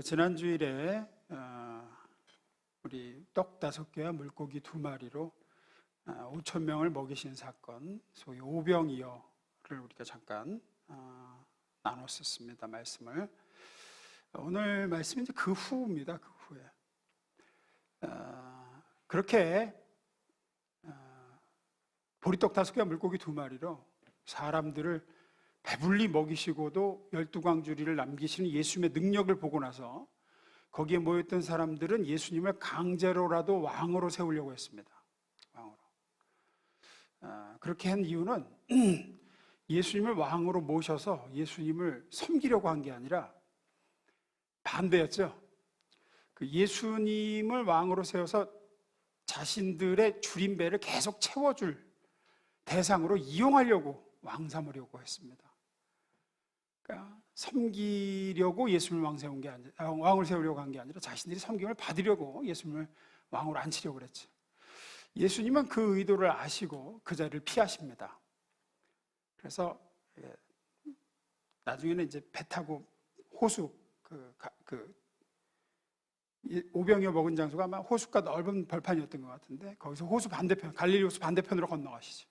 지난주일에 우리 떡 5개와 물고기 2마리로 5천 명을 먹이신 사건, 소위 오병이어를 우리가 잠깐 나눴었습니다. 말씀을. 오늘 말씀은 이제 그 후입니다. 그 후에 그렇게 보리떡 5개와 물고기 2마리로 사람들을 배불리 먹이시고도 12광주리를 남기시는 예수님의 능력을 보고 나서 거기에 모였던 사람들은 예수님을 강제로라도 왕으로 세우려고 했습니다. 왕으로. 그렇게 한 이유는 예수님을 왕으로 모셔서 예수님을 섬기려고 한 게 아니라 반대였죠. 그 예수님을 왕으로 세워서 자신들의 줄임배를 계속 채워줄 대상으로 이용하려고 왕 삼으려고 했습니다. 그러니까 섬기려고 예수님을 왕을 세우려고 한 게 아니라 자신들이 섬김을 받으려고 예수님을 왕으로 앉히려고 그랬죠. 예수님은 그 의도를 아시고 그 자리를 피하십니다. 그래서 나중에는 이제 배 타고 호수 오병이어 먹은 장소가 아마 호수가 넓은 벌판이었던 것 같은데 거기서 호수 반대편, 갈릴리 호수 반대편으로 건너가시죠.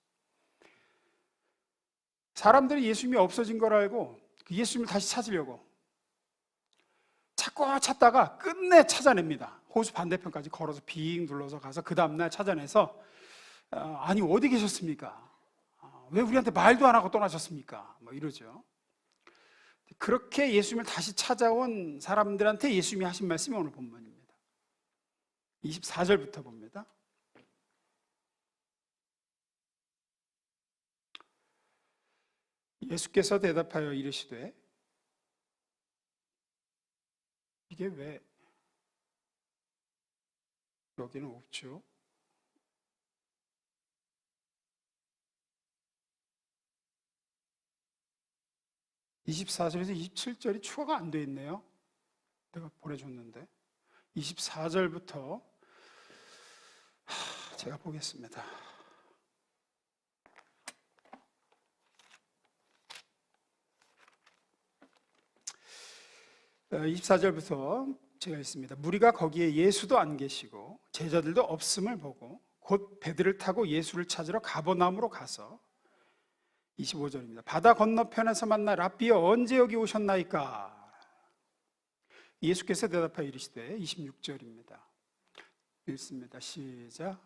사람들이 예수님이 없어진 걸 알고 예수님을 다시 찾으려고 찾고 찾다가 끝내 찾아냅니다. 호수 반대편까지 걸어서 빙 둘러서 가서 그 다음날 찾아내서 아니 어디 계셨습니까? 왜 우리한테 말도 안 하고 떠나셨습니까? 뭐 이러죠. 그렇게 예수님을 다시 찾아온 사람들한테 예수님이 하신 말씀이 오늘 본문입니다. 24절부터 봅니다. 예수께서 대답하여 이르시되, 이게 왜 여기는 없죠? (24절에서) 27절이 추가가 안 돼 있네요. 내가 보내줬는데 24절부터 제가 보겠습니다. 24절부터 제가 읽습니다. 무리가 거기에 예수도 안 계시고 제자들도 없음을 보고 곧 배들을 타고 예수를 찾으러 가버나움으로 가서 25절입니다. 바다 건너편에서 만나 랍비여 언제 여기 오셨나이까? 예수께서 대답하여 이르시되 26절입니다. 읽습니다. 시작.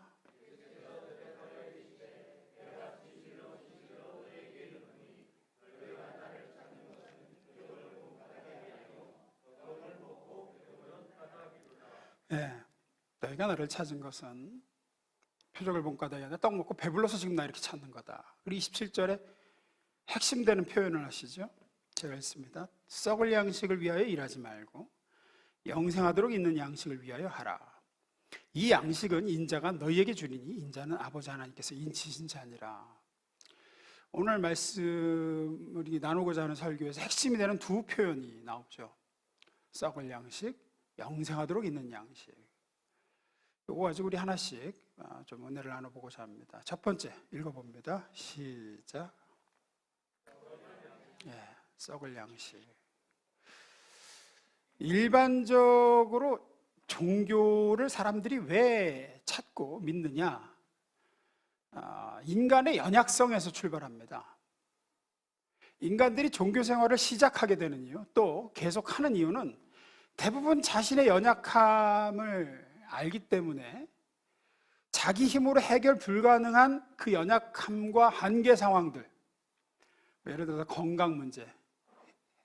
너희가 나를 찾은 것은 표적을 본 까닭이 아니라 떡 먹고 배불러서 지금 나 이렇게 찾는 거다. 그리고 27절에 핵심되는 표현을 하시죠. 제가 읽습니다. 썩을 양식을 위하여 일하지 말고 영생하도록 있는 양식을 위하여 하라. 이 양식은 인자가 너희에게 주리니 인자는 아버지 하나님께서 인치신 자니라. 오늘 말씀을 나누고자 하는 설교에서 핵심이 되는 2 표현이 나오죠. 썩을 양식, 영생하도록 있는 양식. 이거 가지고 우리 하나씩 좀 은혜를 나눠보고자 합니다. 첫 번째 읽어봅니다. 시작. 썩을 양식. 일반적으로 종교를 사람들이 왜 찾고 믿느냐? 인간의 연약성에서 출발합니다. 인간들이 종교 생활을 시작하게 되는 이유, 또 계속하는 이유는 대부분 자신의 연약함을 알기 때문에 자기 힘으로 해결 불가능한 그 연약함과 한계 상황들, 예를 들어서 건강 문제,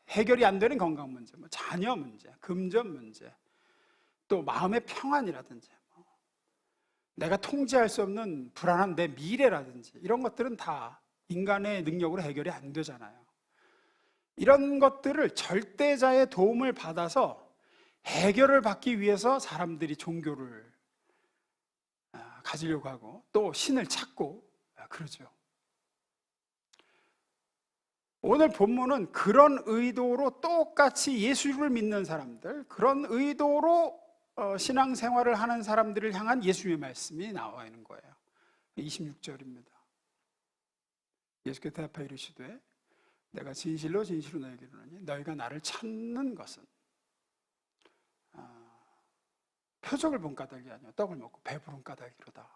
해결이 안 되는 건강 문제, 자녀 문제, 금전 문제, 또 마음의 평안이라든지 내가 통제할 수 없는 불안한 내 미래라든지 이런 것들은 다 인간의 능력으로 해결이 안 되잖아요. 이런 것들을 절대자의 도움을 받아서 해결을 받기 위해서 사람들이 종교를 가지려고 하고 또 신을 찾고 그러죠. 오늘 본문은 그런 의도로 똑같이 예수를 믿는 사람들, 그런 의도로 신앙생활을 하는 사람들을 향한 예수님의 말씀이 나와 있는 거예요. 26절입니다. 예수께서 대답하여 이르시되 내가 진실로 진실로 너희에게 이르노니 너희가 나를 찾는 것은 표적을 본 까닭이 아니요 떡을 먹고 배부른 까닭이로다.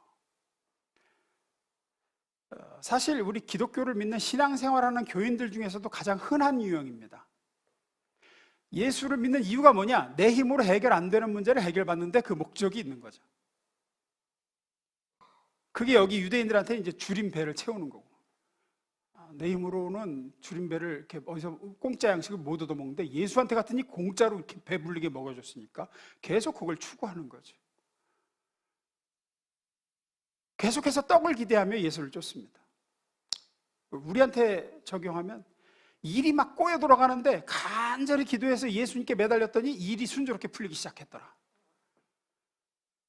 사실 우리 기독교를 믿는 신앙생활하는 교인들 중에서도 가장 흔한 유형입니다. 예수를 믿는 이유가 뭐냐? 내 힘으로 해결 안 되는 문제를 해결받는데 그 목적이 있는 거죠. 그게 여기 유대인들한테 이제 줄임배를 채우는 거고, 내 힘으로는 줄임배를 이렇게 어디서 공짜 양식을 못 얻어먹는데 예수한테 갔더니 공짜로 이렇게 배불리게 먹여줬으니까 계속 그걸 추구하는 거죠. 계속해서 떡을 기대하며 예수를 쫓습니다. 우리한테 적용하면 일이 막 꼬여 돌아가는데 간절히 기도해서 예수님께 매달렸더니 일이 순조롭게 풀리기 시작했더라.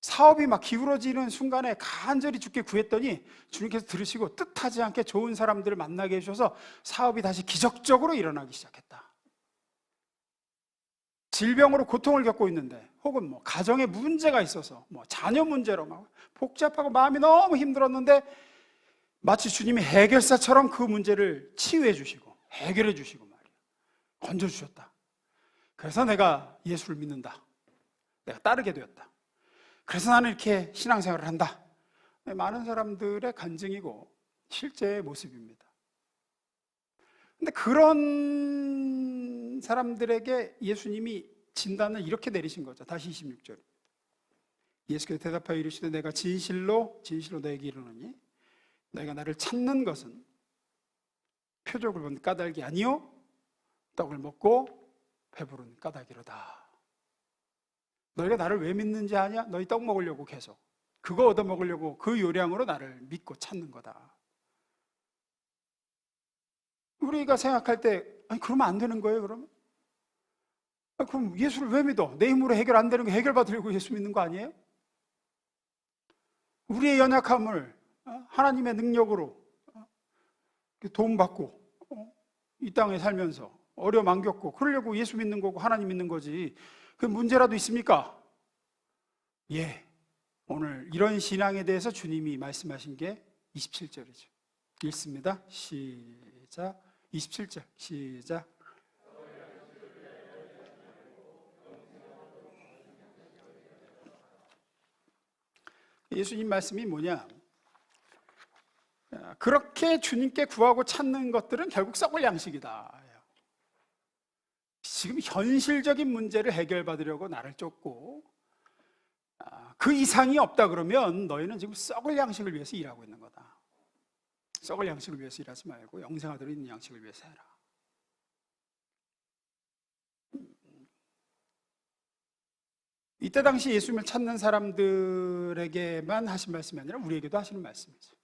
사업이 막 기울어지는 순간에 간절히 주께 구했더니 주님께서 들으시고 뜻하지 않게 좋은 사람들을 만나게 해주셔서 사업이 다시 기적적으로 일어나기 시작했다. 질병으로 고통을 겪고 있는데, 혹은 뭐 가정에 문제가 있어서 뭐 자녀 문제로 막 복잡하고 마음이 너무 힘들었는데 마치 주님이 해결사처럼 그 문제를 치유해 주시고 해결해 주시고 말이야, 건져 주셨다. 그래서 내가 예수를 믿는다, 내가 따르게 되었다, 그래서 나는 이렇게 신앙생활을 한다. 많은 사람들의 간증이고 실제의 모습입니다. 근데 그런 사람들에게 예수님이 진단을 이렇게 내리신 거죠. 다시 26절. 예수께서 대답하여 이르시되 내가 진실로 너에게 이르노니 너희가 나를 찾는 것은 표적을 본 까닭이 아니요 떡을 먹고 배부른 까닭이로다. 너희가 나를 왜 믿는지 아냐? 너희 떡 먹으려고 계속 그거 얻어 먹으려고 그 요량으로 나를 믿고 찾는 거다. 우리가 생각할 때 아니 그러면 안 되는 거예요? 그러면? 그럼 예수를 왜 믿어? 내 힘으로 해결 안 되는 거 해결받으려고 예수 믿는 거 아니에요? 우리의 연약함을 하나님의 능력으로 도움받고 이 땅에 살면서 어려움 안 겪고 그러려고 예수 믿는 거고 하나님 믿는 거지. 그 문제라도 있습니까? 예. 오늘 이런 신앙에 대해서 주님이 말씀하신 게 27절이죠. 읽습니다. 시작. 27절. 시작. 예수님 말씀이 뭐냐? 그렇게 주님께 구하고 찾는 것들은 결국 썩을 양식이다. 지금 현실적인 문제를 해결받으려고 나를 쫓고 그 이상이 없다 그러면 너희는 지금 썩을 양식을 위해서 일하고 있는 거다. 썩을 양식을 위해서 일하지 말고 영생하도록 있는 양식을 위해서 해라. 이때 당시 예수님을 찾는 사람들에게만 하신 말씀이 아니라 우리에게도 하시는 말씀이죠.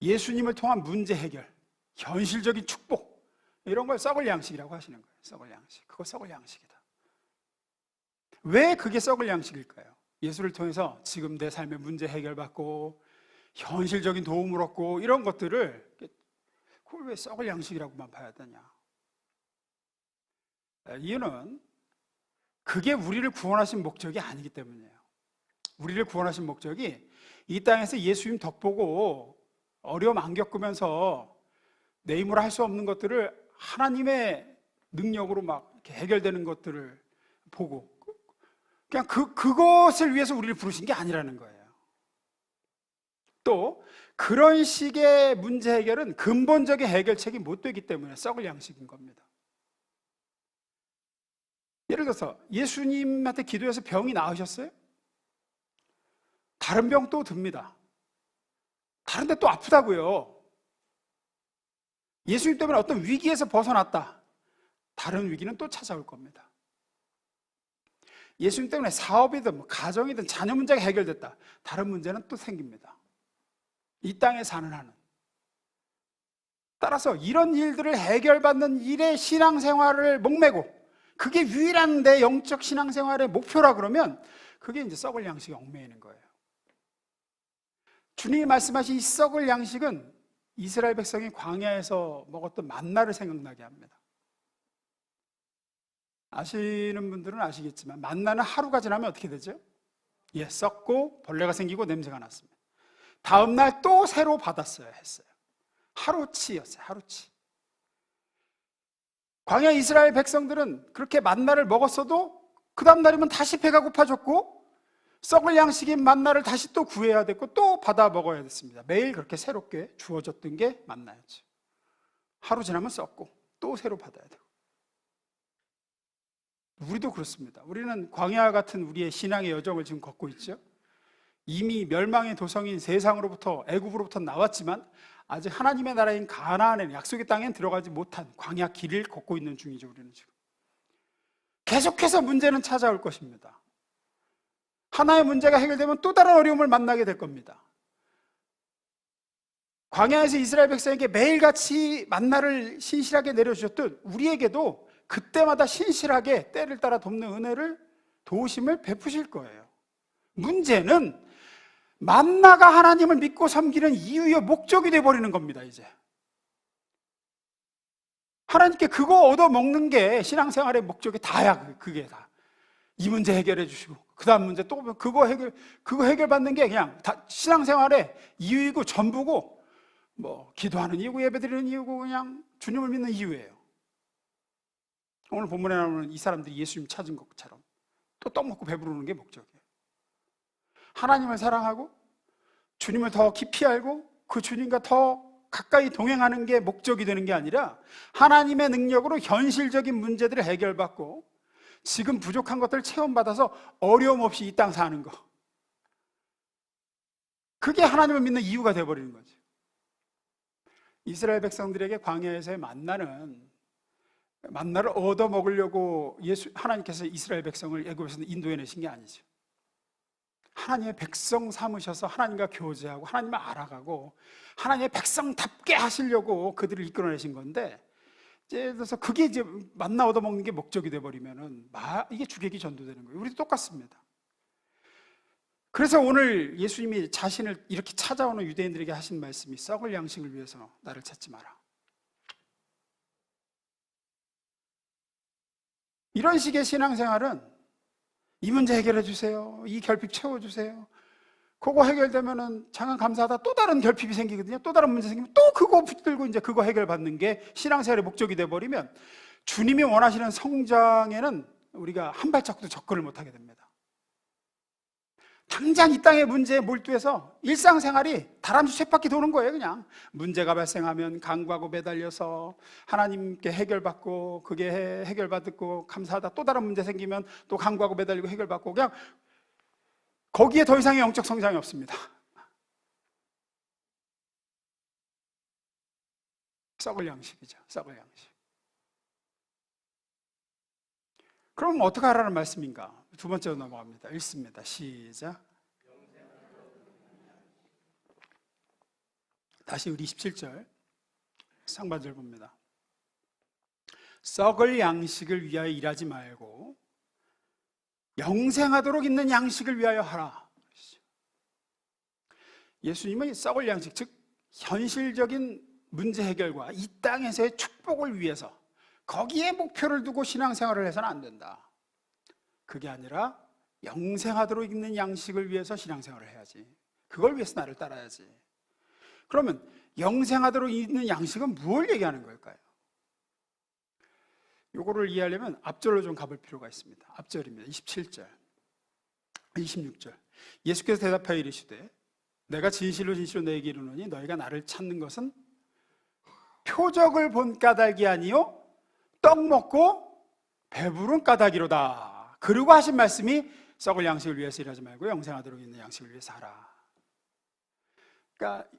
예수님을 통한 문제 해결, 현실적인 축복, 이런 걸 썩을 양식이라고 하시는 거예요. 썩을 양식. 그거 썩을 양식이다. 왜 그게 썩을 양식일까요? 예수를 통해서 지금 내 삶의 문제 해결받고 현실적인 도움을 얻고 이런 것들을 그걸 왜 썩을 양식이라고만 봐야 되냐? 이유는 그게 우리를 구원하신 목적이 아니기 때문이에요. 우리를 구원하신 목적이 이 땅에서 예수님 덕보고 어려움 안 겪으면서 내 힘으로 할 수 없는 것들을 하나님의 능력으로 막 이렇게 해결되는 것들을 보고 그냥 그것을 위해서 우리를 부르신 게 아니라는 거예요. 또 그런 식의 문제 해결은 근본적인 해결책이 못 되기 때문에 썩을 양식인 겁니다. 예를 들어서 예수님한테 기도해서 병이 나으셨어요? 다른 병 또 듭니다. 다른 데 또 아프다고요. 예수님 때문에 어떤 위기에서 벗어났다. 다른 위기는 또 찾아올 겁니다. 예수님 때문에 사업이든 가정이든 자녀 문제가 해결됐다. 다른 문제는 또 생깁니다. 이 땅에 사는 한은. 따라서 이런 일들을 해결받는 일에 신앙생활을 목매고 그게 유일한 내 영적 신앙생활의 목표라 그러면 그게 이제 썩을 양식에 얽매이는 거예요. 주님이 말씀하신 이 썩을 양식은 이스라엘 백성이 광야에서 먹었던 만나를 생각나게 합니다. 아시는 분들은 아시겠지만 만나는 하루가 지나면 어떻게 되죠? 예, 썩고 벌레가 생기고 냄새가 났습니다. 다음 날 또 새로 받았어야 했어요. 하루치였어요. 하루치. 광야 이스라엘 백성들은 그렇게 만나를 먹었어도 그 다음 날이면 다시 배가 고파졌고 썩을 양식인 만나를 다시 또 구해야 됐고 또 받아 먹어야 됐습니다. 매일 그렇게 새롭게 주어졌던 게 만나였죠. 하루 지나면 썩고 또 새로 받아야 되고. 우리도 그렇습니다. 우리는 광야 같은 우리의 신앙의 여정을 지금 걷고 있죠. 이미 멸망의 도성인 세상으로부터, 애굽으로부터 나왔지만 아직 하나님의 나라인 가나안의 약속의 땅엔 들어가지 못한 광야 길을 걷고 있는 중이죠. 우리는 지금 계속해서 문제는 찾아올 것입니다. 하나의 문제가 해결되면 또 다른 어려움을 만나게 될 겁니다. 광야에서 이스라엘 백성에게 매일같이 만나를 신실하게 내려주셨듯 우리에게도 그때마다 신실하게 때를 따라 돕는 은혜를, 도우심을 베푸실 거예요. 문제는 만나가 하나님을 믿고 섬기는 이유의 목적이 되어버리는 겁니다. 이제 하나님께 그거 얻어먹는 게 신앙생활의 목적이 다야. 그게 다. 이 문제 해결해 주시고 그 다음 문제 또 그거 해결받는 게 그냥 다 신앙생활의 이유이고 전부고, 뭐 기도하는 이유고 예배드리는 이유고 그냥 주님을 믿는 이유예요. 오늘 본문에 나오는 이 사람들이 예수님 찾은 것처럼 또 떡 먹고 배부르는 게 목적이에요. 하나님을 사랑하고 주님을 더 깊이 알고 그 주님과 더 가까이 동행하는 게 목적이 되는 게 아니라 하나님의 능력으로 현실적인 문제들을 해결받고 지금 부족한 것들을 체험받아서 어려움 없이 이 땅 사는 거, 그게 하나님을 믿는 이유가 되어버리는 거죠. 이스라엘 백성들에게 광야에서의 만나를 얻어 먹으려고 하나님께서 이스라엘 백성을 애굽에서 인도해내신 게 아니죠. 하나님의 백성 삼으셔서 하나님과 교제하고 하나님을 알아가고 하나님의 백성답게 하시려고 그들을 이끌어내신 건데, 그래서 그게 이제 만나 얻어먹는 게 목적이 돼버리면은 이게 주객이 전도되는 거예요. 우리도 똑같습니다. 그래서 오늘 예수님이 자신을 이렇게 찾아오는 유대인들에게 하신 말씀이 썩을 양식을 위해서 나를 찾지 마라. 이런 식의 신앙생활은 이 문제 해결해 주세요, 이 결핍 채워주세요, 그거 해결되면은 잠깐 감사하다 또 다른 결핍이 생기거든요. 또 다른 문제 생기면 또 그거 붙들고 이제 그거 해결받는 게 신앙생활의 목적이 돼버리면 주님이 원하시는 성장에는 우리가 한 발짝도 접근을 못하게 됩니다. 당장 이 땅의 문제에 몰두해서 일상생활이 다람쥐 쳇바퀴 도는 거예요. 그냥 문제가 발생하면 간구하고 매달려서 하나님께 해결받고 그게 해결받고 감사하다 또 다른 문제 생기면 또 간구하고 매달리고 해결받고, 그냥 거기에 더 이상의 영적 성장이 없습니다. 썩을 양식이죠. 썩을 양식. 그럼 어떻게 하라는 말씀인가? 두 번째로 넘어갑니다. 읽습니다. 시작. 다시 우리 27절 상반절 봅니다. 썩을 양식을 위하여 일하지 말고 영생하도록 있는 양식을 위하여 하라. 예수님은 썩을 양식, 즉 현실적인 문제 해결과 이 땅에서의 축복을 위해서 거기에 목표를 두고 신앙생활을 해서는 안 된다. 그게 아니라 영생하도록 있는 양식을 위해서 신앙생활을 해야지. 그걸 위해서 나를 따라야지. 그러면 영생하도록 있는 양식은 무엇을 얘기하는 걸까요? 이거를 이해하려면 앞절로 좀 가볼 필요가 있습니다. 앞절입니다. 27절, 26절. 예수께서 대답하여 이르시되 내가 진실로 진실로 너에게 이르노니 너희가 나를 찾는 것은 표적을 본 까닭이 아니요 떡 먹고 배부른 까닭이로다. 그리고 하신 말씀이 썩을 양식을 위해서 일하지 말고 영생하도록 있는 양식을 위해서 하라. 그러니까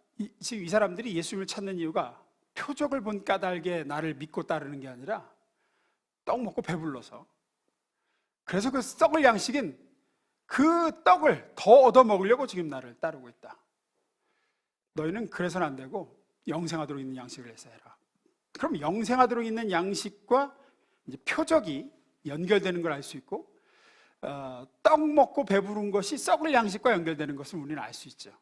지금 이 사람들이 예수님을 찾는 이유가 표적을 본 까닭에 나를 믿고 따르는 게 아니라 떡 먹고 배불러서, 그래서 그 썩을 양식인 그 떡을 더 얻어 먹으려고 지금 나를 따르고 있다. 너희는 그래서는 안 되고 영생하도록 있는 양식을 해서 해라. 그럼 영생하도록 있는 양식과 이제 표적이 연결되는 걸 알 수 있고, 떡 먹고 배부른 것이 썩을 양식과 연결되는 것을 우리는 알 수 있죠.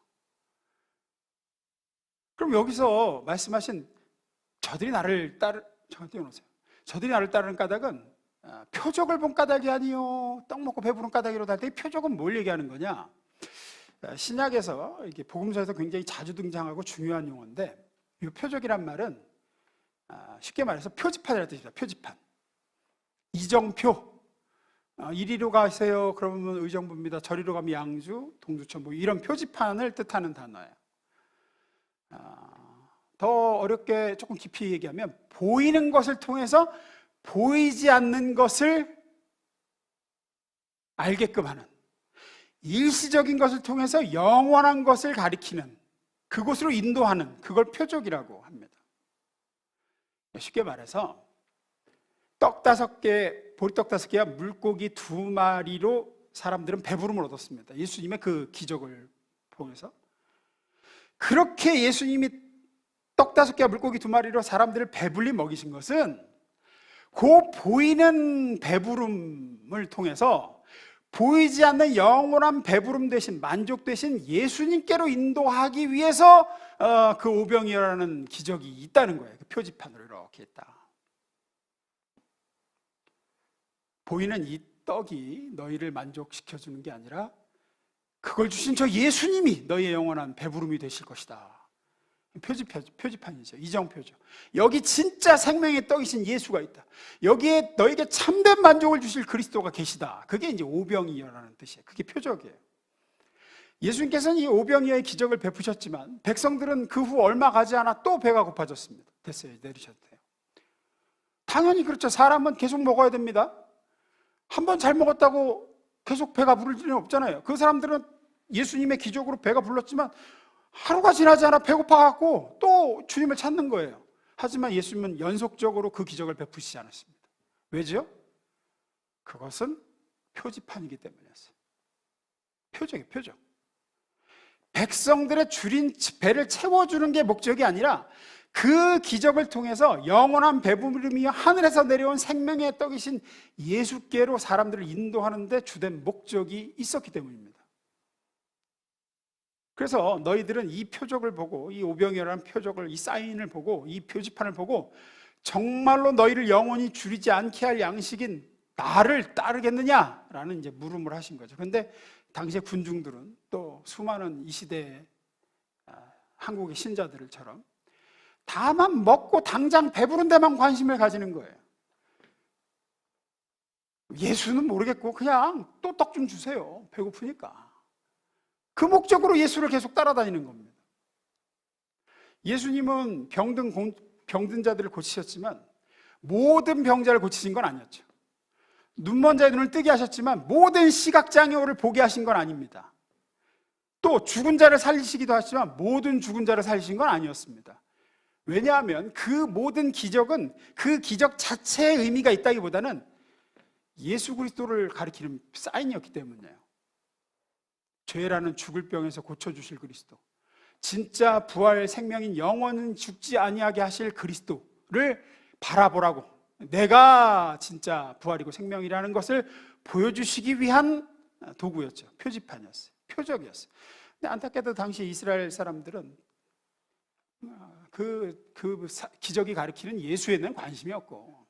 그럼 여기서 말씀하신 저들이 나를 따르는 까닭은 표적을 본 까닭이 아니요 떡 먹고 배부른 까닭이로 할 때 이 표적은 뭘 얘기하는 거냐? 신약에서 이게 복음서에서 굉장히 자주 등장하고 중요한 용어인데, 이 표적이란 말은 쉽게 말해서 표지판이라는 뜻입니다. 표지판, 이정표, 이리로 가세요. 그러면 의정부입니다. 저리로 가면 양주, 동두천 뭐 이런 표지판을 뜻하는 단어예요. 더 어렵게 조금 깊이 얘기하면 보이는 것을 통해서 보이지 않는 것을 알게끔 하는, 일시적인 것을 통해서 영원한 것을 가리키는, 그곳으로 인도하는, 그걸 표적이라고 합니다. 쉽게 말해서 떡 5개, 보리떡 5개와 물고기 2마리로 사람들은 배부름을 얻었습니다. 예수님의 그 기적을 통해서. 그렇게 예수님이 떡 5개와 물고기 2마리로 사람들을 배불리 먹이신 것은 그 보이는 배부름을 통해서 보이지 않는 영원한 배부름 대신, 만족 대신 예수님께로 인도하기 위해서 그 오병이어라는 기적이 있다는 거예요. 그 표지판으로 이렇게 있다. 보이는 이 떡이 너희를 만족시켜주는 게 아니라 그걸 주신 저 예수님이 너희의 영원한 배부름이 되실 것이다. 표지판이죠. 이정표죠. 여기 진짜 생명의 떡이신 예수가 있다. 여기에 너에게 참된 만족을 주실 그리스도가 계시다. 그게 이제 오병이어라는 뜻이에요. 그게 표적이에요. 예수님께서는 이 오병이어의 기적을 베푸셨지만 백성들은 그 후 얼마 가지 않아 또 배가 고파졌습니다. 됐어요. 내리셔도 돼요. 당연히 그렇죠. 사람은 계속 먹어야 됩니다. 한 번 잘 먹었다고 계속 배가 부를 일은 없잖아요. 그 사람들은 예수님의 기적으로 배가 불렀지만 하루가 지나지 않아 배고파갖고 또 주님을 찾는 거예요. 하지만 예수님은 연속적으로 그 기적을 베푸시지 않았습니다. 왜죠? 그것은 표지판이기 때문이었어요. 표적이에요, 표적. 백성들의 줄인 배를 채워주는 게 목적이 아니라 그 기적을 통해서 영원한 배부름이 하늘에서 내려온 생명의 떡이신 예수께로 사람들을 인도하는 데 주된 목적이 있었기 때문입니다. 그래서 너희들은 이 표적을 보고, 이 오병이어라는 표적을, 이 사인을 보고, 이 표지판을 보고 정말로 너희를 영원히 줄이지 않게 할 양식인 나를 따르겠느냐라는 이제 물음을 하신 거죠. 그런데 당시의 군중들은 또 수많은 이 시대의 한국의 신자들처럼 다만 먹고 당장 배부른 데만 관심을 가지는 거예요. 예수는 모르겠고 그냥 또 떡 좀 주세요. 배고프니까. 그 목적으로 예수를 계속 따라다니는 겁니다. 예수님은 병든 자들을 고치셨지만 모든 병자를 고치신 건 아니었죠. 눈먼 자의 눈을 뜨게 하셨지만 모든 시각장애우를 보게 하신 건 아닙니다. 또 죽은 자를 살리시기도 하시지만 모든 죽은 자를 살리신 건 아니었습니다. 왜냐하면 그 모든 기적은 그 기적 자체의 의미가 있다기보다는 예수 그리스도를 가리키는 사인이었기 때문이에요. 죄라는 죽을 병에서 고쳐주실 그리스도, 진짜 부활 생명인 영원은 죽지 아니하게 하실 그리스도를 바라보라고, 내가 진짜 부활이고 생명이라는 것을 보여주시기 위한 도구였죠. 표지판이었어요. 표적이었어요. 근데 안타깝게도 당시 이스라엘 사람들은 기적이 가리키는 예수에는 관심이 없고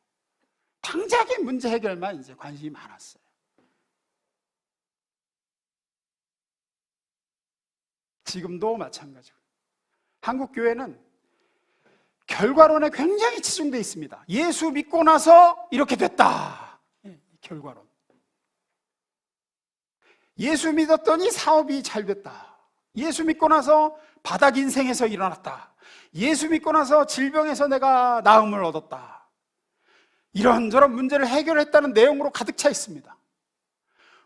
당장의 문제 해결만 이제 관심이 많았어요. 지금도 마찬가지고 한국 교회는 결과론에 굉장히 치중되어 있습니다. 예수 믿고 나서 이렇게 됐다. 결과론. 예수 믿었더니 사업이 잘 됐다. 예수 믿고 나서 바닥 인생에서 일어났다. 예수 믿고 나서 질병에서 내가 나음을 얻었다. 이런저런 문제를 해결했다는 내용으로 가득 차 있습니다.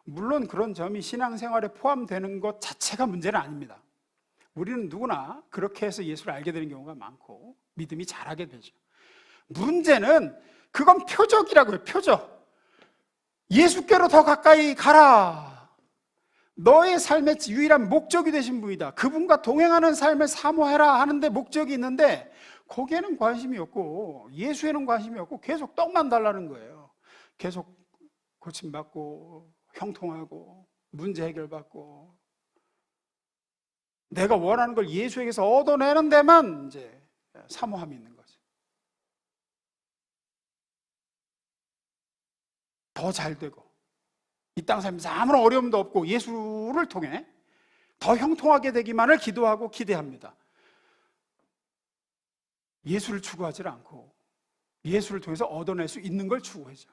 물론 그런 점이 신앙생활에 포함되는 것 자체가 문제는 아닙니다. 우리는 누구나 그렇게 해서 예수를 알게 되는 경우가 많고 믿음이 자라게 되죠. 문제는 그건 표적이라고요. 표적. 예수께로 더 가까이 가라. 너의 삶의 유일한 목적이 되신 분이다. 그분과 동행하는 삶을 사모해라 하는데 목적이 있는데 거기에는 관심이 없고 예수에는 관심이 없고 계속 떡만 달라는 거예요. 계속 고침받고 형통하고 문제 해결받고 내가 원하는 걸 예수에게서 얻어내는 데만 이제 사모함이 있는 거죠. 더 잘 되고 이 땅 살면서 아무런 어려움도 없고 예수를 통해 더 형통하게 되기만을 기도하고 기대합니다. 예수를 추구하지 않고 예수를 통해서 얻어낼 수 있는 걸 추구하죠.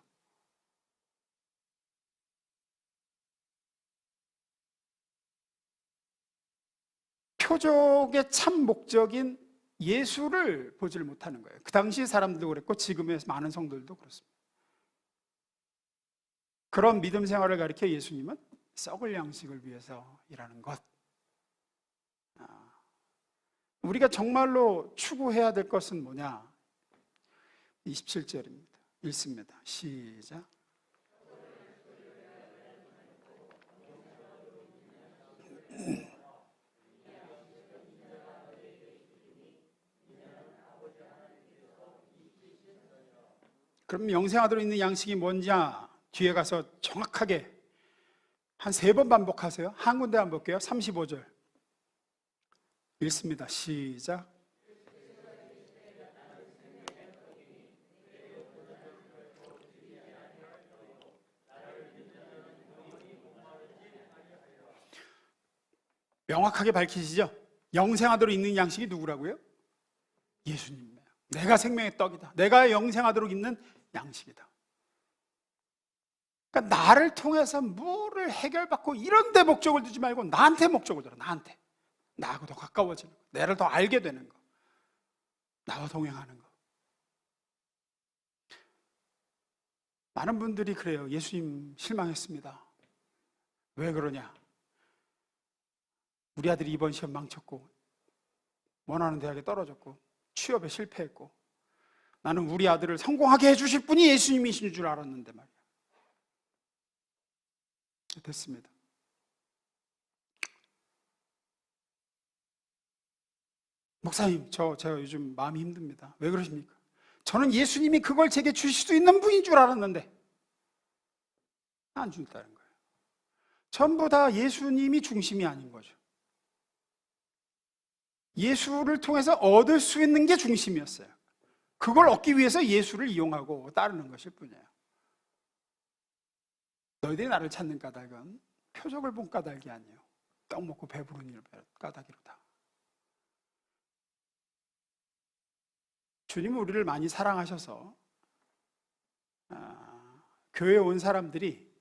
표적의 참 목적인 예수를 보지를 못하는 거예요. 그 당시 사람들도 그랬고 지금의 많은 성도들도 그렇습니다. 그런 믿음 생활을 가리켜 예수님은 썩을 양식을 위해서 일하는 것. 우리가 정말로 추구해야 될 것은 뭐냐? 27절입니다. 읽습니다. 시작. 그럼 영생하도록 있는 양식이 뭐냐? 뒤에 가서 정확하게 한 3번 반복하세요. 한 군데 안 볼게요. 35절 읽습니다. 시작. 명확하게 밝히시죠? 영생하도록 있는 양식이 누구라고요? 예수님이에요. 내가 생명의 떡이다. 내가 영생하도록 있는 양식이다. 그러니까 나를 통해서 뭐를 해결받고 이런 데 목적을 두지 말고 나한테 목적을 둬라. 나한테. 나하고 더 가까워지는 거. 나를 더 알게 되는 거. 나와 동행하는 거. 많은 분들이 그래요. 예수님 실망했습니다. 왜 그러냐? 우리 아들이 이번 시험 망쳤고 원하는 대학에 떨어졌고 취업에 실패했고 나는 우리 아들을 성공하게 해주실 분이 예수님이신 줄 알았는데 말이야. 됐습니다. 목사님, 제가 요즘 마음이 힘듭니다. 왜 그러십니까? 저는 예수님이 그걸 제게 주실 수 있는 분인 줄 알았는데 안 준다는 거예요. 전부 다 예수님이 중심이 아닌 거죠. 예수를 통해서 얻을 수 있는 게 중심이었어요. 그걸 얻기 위해서 예수를 이용하고 따르는 것일 뿐이에요. 너희들이 나를 찾는 까닭은 표적을 본 까닭이 아니에요. 떡 먹고 배부른 일 까닭이로다. 주님은 우리를 많이 사랑하셔서 교회에 온 사람들이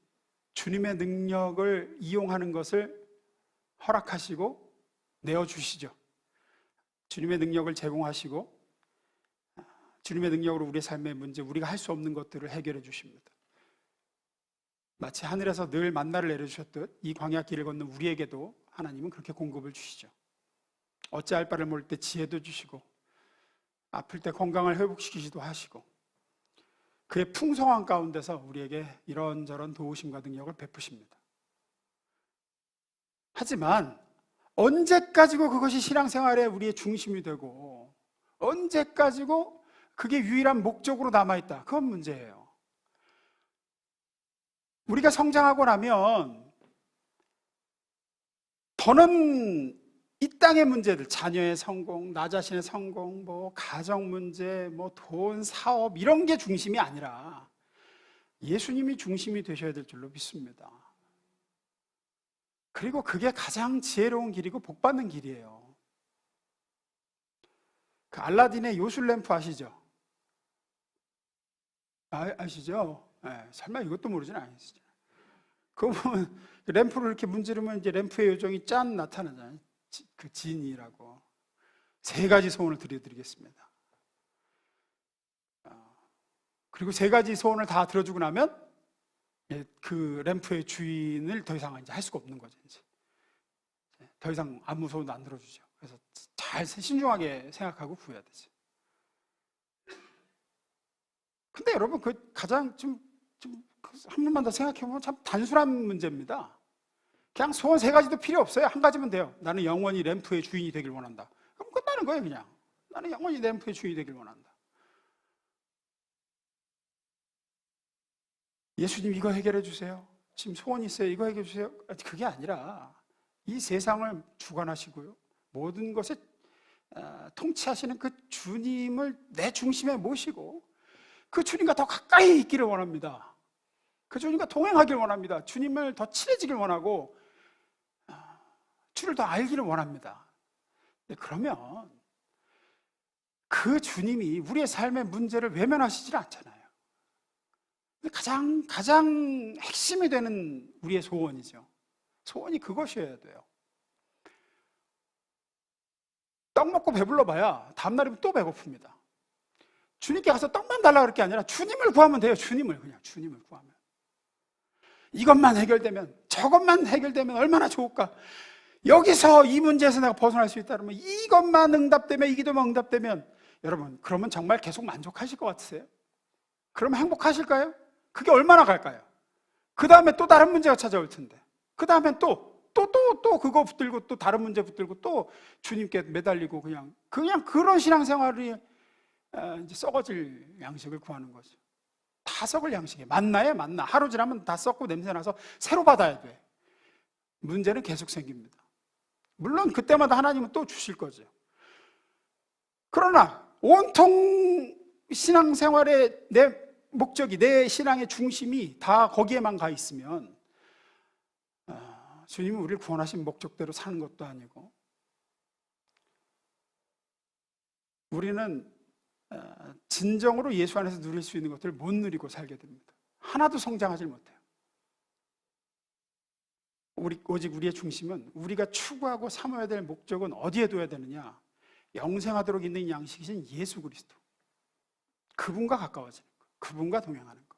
주님의 능력을 이용하는 것을 허락하시고 내어주시죠. 주님의 능력을 제공하시고 주님의 능력으로 우리의 삶의 문제, 우리가 할 수 없는 것들을 해결해 주십니다. 마치 하늘에서 늘 만나를 내려주셨듯 이 광야 길을 걷는 우리에게도 하나님은 그렇게 공급을 주시죠. 어찌할 바를 모를 때 지혜도 주시고 아플 때 건강을 회복시키기도 하시고 그의 풍성한 가운데서 우리에게 이런저런 도우심과 능력을 베푸십니다. 하지만 언제까지고 그것이 신앙생활의 우리의 중심이 되고 언제까지고 그게 유일한 목적으로 남아있다. 그건 문제예요. 우리가 성장하고 나면 더는 이 땅의 문제들, 자녀의 성공, 나 자신의 성공, 가정 문제, 돈, 사업 이런 게 중심이 아니라 예수님이 중심이 되셔야 될 줄로 믿습니다. 그리고 그게 가장 지혜로운 길이고 복받는 길이에요. 그 알라딘의 요술램프 아시죠? 아시죠? 네, 설마 이것도 모르진 않으시죠? 그거 보면 램프를 이렇게 문지르면 이제 램프의 요정이 짠 나타나잖아요. 그 진이라고. 3가지 소원을 드려드리겠습니다. 그리고 3가지 소원을 다 들어주고 나면 그 램프의 주인을 더 이상 이제 할 수가 없는 거죠. 이제. 더 이상 아무 소원도 안 들어주죠. 그래서 잘 신중하게 생각하고 구해야 되죠. 근데 여러분 그 가장 한 번만 더 생각해보면 참 단순한 문제입니다. 그냥 소원 3가지도 필요 없어요. 1가지면 돼요. 나는 영원히 램프의 주인이 되길 원한다. 그럼 끝나는 거예요. 그냥 나는 영원히 램프의 주인이 되길 원한다. 예수님 이거 해결해 주세요. 지금 소원 있어요. 이거 해결해 주세요. 그게 아니라 이 세상을 주관하시고요 모든 것을 통치하시는 그 주님을 내 중심에 모시고 그 주님과 더 가까이 있기를 원합니다. 그 주님과 동행하기를 원합니다. 주님을 더 친해지길 원하고 주를 더 알기를 원합니다. 그러면 그 주님이 우리의 삶의 문제를 외면하시질 않잖아요. 가장 핵심이 되는 우리의 소원이죠. 소원이 그것이어야 돼요. 떡 먹고 배불러봐야 다음날이면 또 배고픕니다. 주님께 가서 떡만 달라 그럴 게 아니라 주님을 구하면 돼요. 그냥 주님을 구하면. 이것만 해결되면, 저것만 해결되면 얼마나 좋을까. 여기서 이 문제에서 내가 벗어날 수 있다면, 이것만 응답되면, 이 기도만 응답되면, 여러분 그러면 정말 계속 만족하실 것 같으세요? 그러면 행복하실까요? 그게 얼마나 갈까요? 그 다음에 또 다른 문제가 찾아올 텐데, 그 다음엔 또 그거 붙들고 또 다른 문제 붙들고 또 주님께 매달리고 그냥 그런 신앙생활이 이제 썩어질 양식을 구하는 거죠. 다 썩을 양식이에요. 만나요, 만나. 하루 지나면 다 썩고 냄새나서 새로 받아야 돼. 문제는 계속 생깁니다. 물론 그때마다 하나님은 또 주실 거죠. 그러나 온통 신앙생활의 내 목적이, 내 신앙의 중심이 다 거기에만 가 있으면 주님이 우리를 구원하신 목적대로 사는 것도 아니고, 우리는 진정으로 예수 안에서 누릴 수 있는 것들을 못 누리고 살게 됩니다. 하나도 성장하지 못해요. 오직 우리의 중심은, 우리가 추구하고 삼아야 될 목적은 어디에 둬야 되느냐? 영생하도록 있는 양식이신 예수 그리스도, 그분과 가까워지는 것, 그분과 동행하는 것.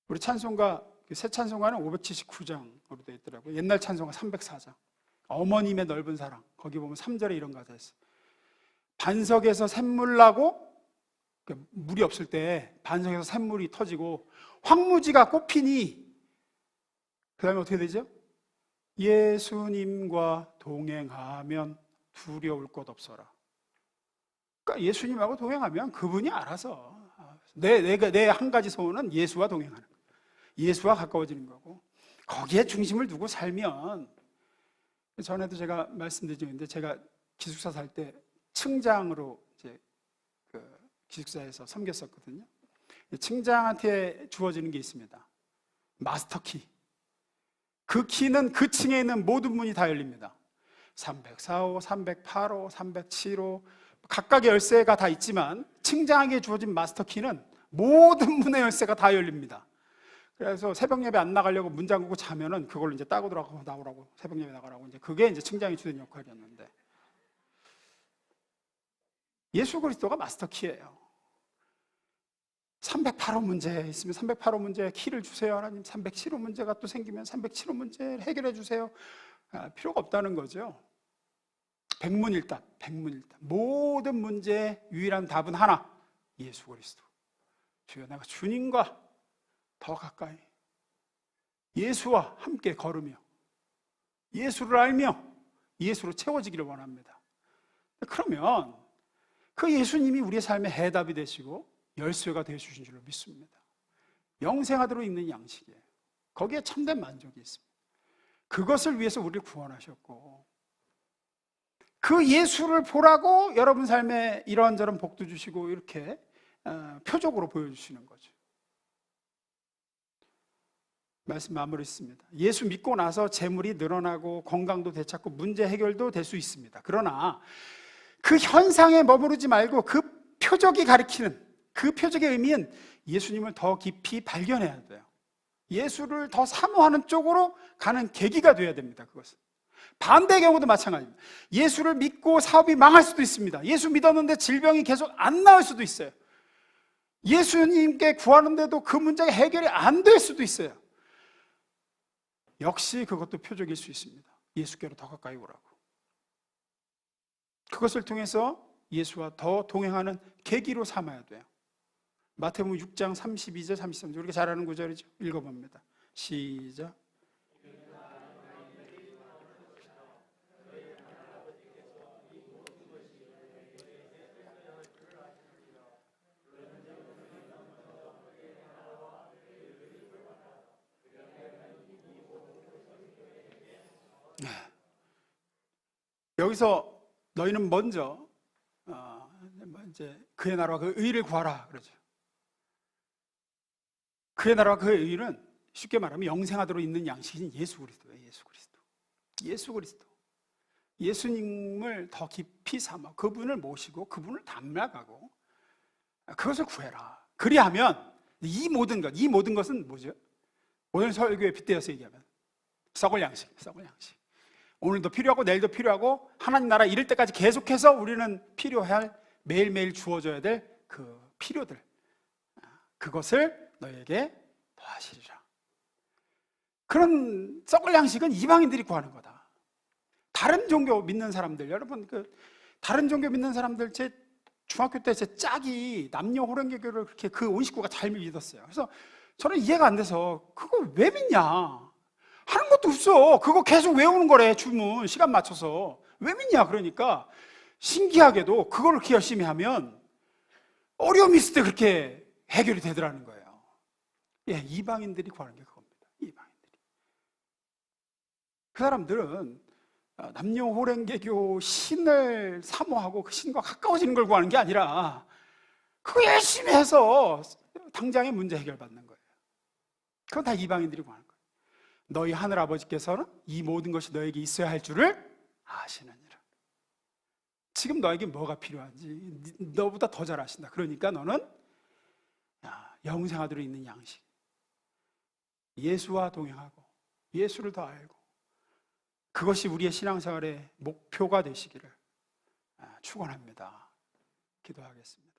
우리 찬송가, 새 찬송가는 579장으로 되어 있더라고요. 옛날 찬송가 304장, 어머님의 넓은 사랑, 거기 보면 3절에 이런 가사 있어요. 반석에서 샘물 나고, 물이 없을 때 반석에서 샘물이 터지고 황무지가 꽃피니, 그 다음에 어떻게 되죠? 예수님과 동행하면 두려울 것 없어라. 그러니까 예수님하고 동행하면 그분이 알아서, 내 한 가지 소원은 예수와 동행하는 거예요. 예수와 가까워지는 거고, 거기에 중심을 두고 살면, 전에도 제가 말씀드렸는데, 제가 기숙사 살 때 층장으로 이제 기숙사에서 섬겼었거든요. 층장한테 주어지는 게 있습니다. 마스터키. 그 키는 그 층에 있는 모든 문이 다 열립니다. 304호, 308호, 307호, 각각의 열쇠가 다 있지만 층장에게 주어진 마스터키는 모든 문의 열쇠가 다 열립니다. 그래서 새벽 예배 안 나가려고 문 잠그고 자면은 그걸로 이제 따고 들어가고 나오라고, 새벽 예배 나가라고, 이제 그게 이제 층장이 주된 역할이었는데, 예수 그리스도가 마스터키예요. 308호 문제 있으면 308호 문제 키를 주세요. 하나님, 307호 문제가 또 생기면 307호 문제 해결해 주세요. 필요가 없다는 거죠. 백문일답. 모든 문제의 유일한 답은 하나, 예수 그리스도. 주여, 내가 주님과 더 가까이 예수와 함께 걸으며 예수를 알며 예수로 채워지기를 원합니다. 그러면 그 예수님이 우리의 삶의 해답이 되시고 열쇠가 되어주신 줄로 믿습니다. 영생하도록 있는 양식이에요. 거기에 참된 만족이 있습니다. 그것을 위해서 우리를 구원하셨고, 그 예수를 보라고 여러분 삶에 이런저런 복도 주시고 이렇게 표적으로 보여주시는 거죠. 말씀 마무리했습니다. 예수 믿고 나서 재물이 늘어나고 건강도 되찾고 문제 해결도 될 수 있습니다. 그러나 그 현상에 머무르지 말고 그 표적이 가리키는, 그 표적의 의미는 예수님을 더 깊이 발견해야 돼요. 예수를 더 사모하는 쪽으로 가는 계기가 돼야 됩니다. 그것은 반대의 경우도 마찬가지입니다. 예수를 믿고 사업이 망할 수도 있습니다. 예수 믿었는데 질병이 계속 안 나을 수도 있어요. 예수님께 구하는데도 그 문제가 해결이 안 될 수도 있어요. 역시 그것도 표적일 수 있습니다. 예수께로 더 가까이 오라고. 그것을 통해서 예수와 더 동행하는 계기로 삼아야 돼요. 마태복음 6장 32절 33절, 우리가 잘 아는 구절이죠. 읽어봅니다. 시작. 여기서 너희는 먼저 이제 그의 나라와 그 의를 구하라 그러죠. 그의 나라와 그의 의는 쉽게 말하면 영생하도록 있는 양식인 예수 그리스도예요. 예수 그리스도. 예수님을 더 깊이 삼아 그분을 모시고 그분을 닮아가고 그것을 구해라. 그리하면 이 모든 것은 뭐죠? 오늘 설교에 빗대어서 얘기하면 썩을 양식. 오늘도 필요하고 내일도 필요하고 하나님 나라 이룰 때까지 계속해서 우리는 필요할 매일매일 주어져야 될 그 필요들, 그것을 너에게 더하시리라. 그런 썩을 양식은 이방인들이 구하는 거다. 다른 종교 믿는 사람들, 여러분 다른 종교 믿는 사람들, 제 중학교 때 제 짝이 남녀 호랭개교를 그렇게 그 온 식구가 잘 믿었어요. 그래서 저는 이해가 안 돼서 그거 왜 믿냐? 하는 것도 없어. 그거 계속 외우는 거래. 주문 시간 맞춰서 왜 믿냐? 그러니까 신기하게도 그걸 그렇게 열심히 하면 어려움이 있을 때 그렇게 해결이 되더라는 거예요. 예, 이방인들이 구하는 게 그겁니다. 이방인들이. 그 사람들은 남녀 호랭개교 신을 사모하고 그 신과 가까워지는 걸 구하는 게 아니라 그거 열심히 해서 당장의 문제 해결받는 거예요. 그건 다 이방인들이 구하는 거예요. 너희 하늘아버지께서는 이 모든 것이 너에게 있어야 할 줄을 아시느니라. 지금 너에게 뭐가 필요한지 너보다 더 잘 아신다. 그러니까 너는 영생하도록 있는 양식, 예수와 동행하고 예수를 더 알고 그것이 우리의 신앙생활의 목표가 되시기를 축원합니다. 기도하겠습니다.